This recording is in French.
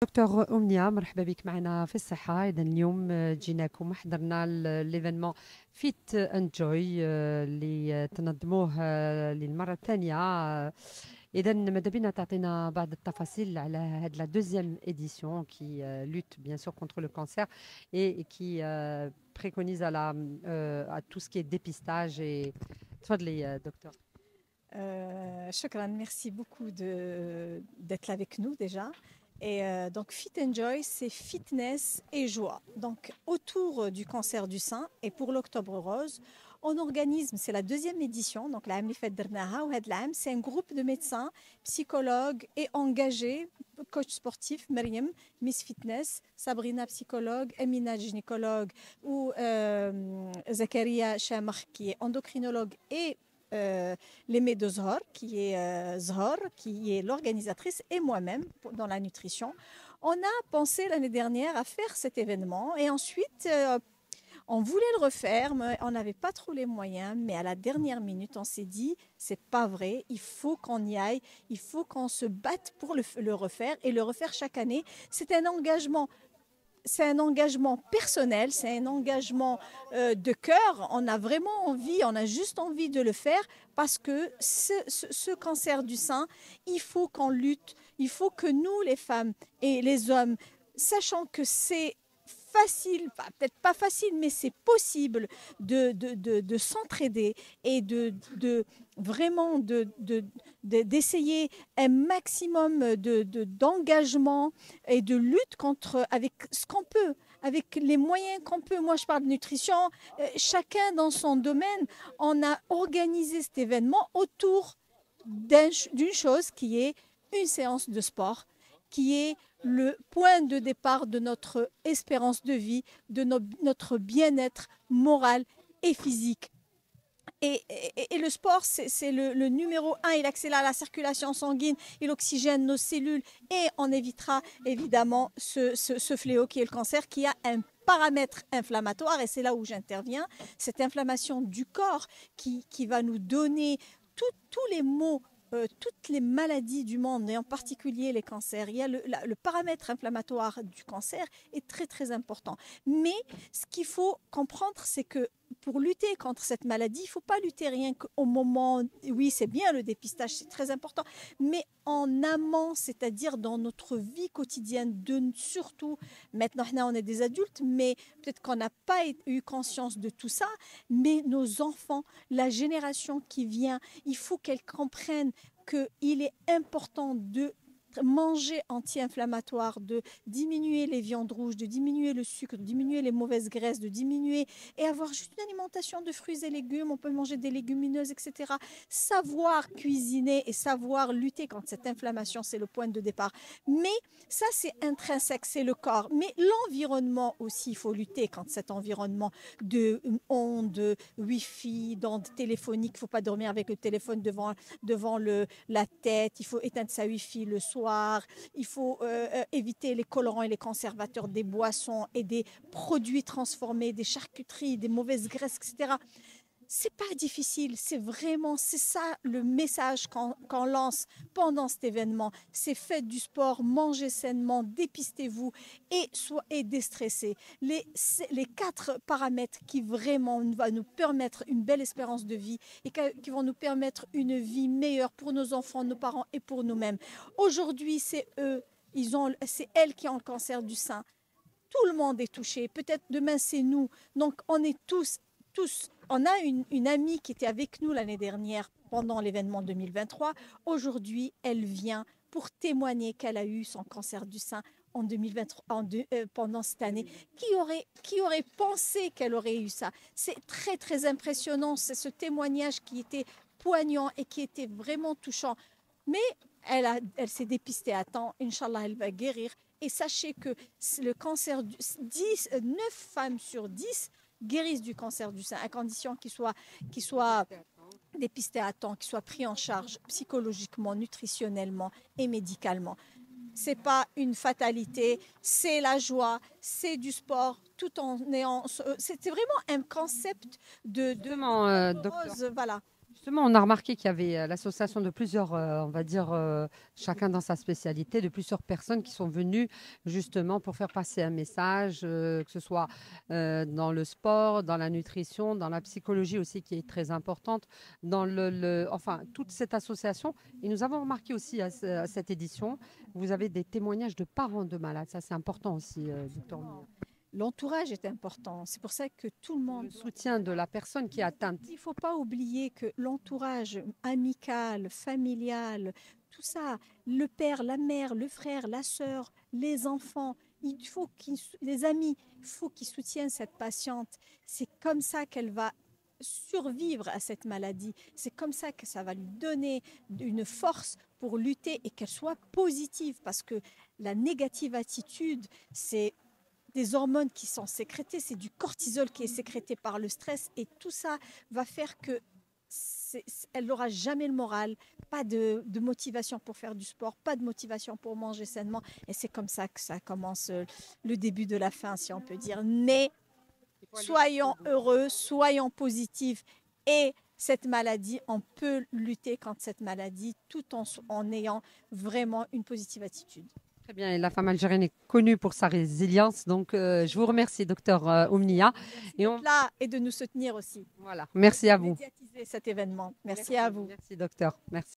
دكتور أمنية، مرحبا بك معنا في الصحة. إذا اليوم جيناكم حضرنا ليفينمون فيت اند جوي اللي تنظموه للمرة الثانية. إذا ماذا بينا تعطينا بعض التفاصيل على هاد لا دوزيام édition qui lutte bien sûr contre le cancer et qui préconise à tout ce qui est dépistage et تفضلي دكتور. Shukran, merci beaucoup d'être là avec nous déjà. Et donc Fit and Joy, c'est fitness et joie. Donc autour du cancer du sein et pour l'Octobre Rose, on organise, c'est la deuxième édition, donc la c'est un groupe de médecins, psychologues et engagés, coach sportif, Myriam, Miss Fitness, Sabrina, psychologue, Emina, gynécologue, ou Zakaria Chamar, qui est endocrinologue et l'aimé de Zhor, qui est l'organisatrice, et moi-même dans la nutrition. On a pensé l'année dernière à faire cet événement et ensuite on voulait le refaire, mais on n'avait pas trop les moyens. Mais à la dernière minute, on s'est dit, c'est pas vrai, il faut qu'on y aille, il faut qu'on se batte pour le refaire et le refaire chaque année. C'est un engagement personnel, c'est un engagement de cœur. On a vraiment envie, on a juste envie de le faire parce que ce cancer du sein, il faut qu'on lutte, il faut que nous, les femmes et les hommes, sachant que c'est facile, peut-être pas facile, mais c'est possible de s'entraider et vraiment d'essayer un maximum d'engagement et de lutte avec ce qu'on peut, avec les moyens qu'on peut. Moi, je parle de nutrition, chacun dans son domaine. On a organisé cet événement autour d'une chose qui est une séance de sport, qui est le point de départ de notre espérance de vie, de notre bien-être moral et physique. Et le sport, c'est le numéro un. Il accélère la circulation sanguine, il oxygène nos cellules et on évitera évidemment ce fléau qui est le cancer, qui a un paramètre inflammatoire, et c'est là où j'interviens, cette inflammation du corps qui va nous donner tous les maux, toutes les maladies du monde, et en particulier les cancers. Il y a le paramètre inflammatoire du cancer est très très important. Mais ce qu'il faut comprendre, c'est que pour lutter contre cette maladie, il ne faut pas lutter rien qu'au moment. Oui, c'est bien le dépistage, c'est très important, mais en amont, c'est-à-dire dans notre vie quotidienne, surtout, maintenant on est des adultes, mais peut-être qu'on n'a pas eu conscience de tout ça, mais nos enfants, la génération qui vient, il faut qu'elle comprenne qu'il est important de manger anti-inflammatoire, de diminuer les viandes rouges, de diminuer le sucre, de diminuer les mauvaises graisses, de diminuer et avoir juste une alimentation de fruits et légumes. On peut manger des légumineuses, etc. Savoir cuisiner et savoir lutter contre cette inflammation, c'est le point de départ. Mais ça, c'est intrinsèque, c'est le corps. Mais l'environnement aussi, il faut lutter contre cet environnement de ondes, Wi-Fi, d'ondes téléphoniques. Il ne faut pas dormir avec le téléphone devant la tête. Il faut éteindre sa Wi-Fi le soir. Il faut éviter les colorants et les conservateurs des boissons et des produits transformés, des charcuteries, des mauvaises graisses, etc. C'est pas difficile, c'est ça le message qu'on lance pendant cet événement. C'est faites du sport, mangez sainement, dépistez-vous et déstressez. Les 4 paramètres qui vraiment vont nous permettre une belle espérance de vie et qui vont nous permettre une vie meilleure pour nos enfants, nos parents et pour nous-mêmes. Aujourd'hui, c'est elles qui ont le cancer du sein. Tout le monde est touché. Peut-être demain, c'est nous. Donc, on est tous. On a une amie qui était avec nous l'année dernière pendant l'événement 2023. Aujourd'hui, elle vient pour témoigner qu'elle a eu son cancer du sein en 2023, pendant cette année. Qui aurait pensé qu'elle aurait eu ça? C'est très, très impressionnant. C'est ce témoignage qui était poignant et qui était vraiment touchant. Mais elle s'est dépistée à temps. Inch'Allah, elle va guérir. Et sachez que le cancer, 9 femmes sur 10 guérissent du cancer du sein, à condition qu'ils soient dépistés à temps, qu'ils soient pris en charge psychologiquement, nutritionnellement et médicalement. C'est pas une fatalité, c'est la joie, c'est du sport, tout en ayant. C'était vraiment un concept de Justement, docteur. rose, voilà. Justement, on a remarqué qu'il y avait l'association de plusieurs, on va dire, chacun dans sa spécialité, de plusieurs personnes qui sont venues justement pour faire passer un message, que ce soit dans le sport, dans la nutrition, dans la psychologie aussi qui est très importante, dans enfin, toute cette association. Et nous avons remarqué aussi à cette édition, vous avez des témoignages de parents de malades. Ça, c'est important aussi, docteur Mia. L'entourage est important. C'est pour ça que tout le monde... Le soutien de la personne qui est atteinte. Il ne faut pas oublier que l'entourage amical, familial, tout ça, le père, la mère, le frère, la sœur, les enfants, les amis, il faut qu'ils soutiennent cette patiente. C'est comme ça qu'elle va survivre à cette maladie. C'est comme ça que ça va lui donner une force pour lutter et qu'elle soit positive. Parce que la négative attitude, c'est des hormones qui sont sécrétées, c'est du cortisol qui est sécrété par le stress et tout ça va faire que elle n'aura jamais le moral, pas de motivation pour faire du sport, pas de motivation pour manger sainement et c'est comme ça que ça commence le début de la fin si on peut dire. Mais soyons heureux, soyons positifs et cette maladie, on peut lutter contre cette maladie tout en ayant vraiment une positive attitude. Très bien, et la femme algérienne est connue pour sa résilience, donc je vous remercie, docteur Oumnia. Là et de nous soutenir aussi. Voilà, merci à vous. Médiatiser cet événement. Merci à vous. Merci, docteur. Merci.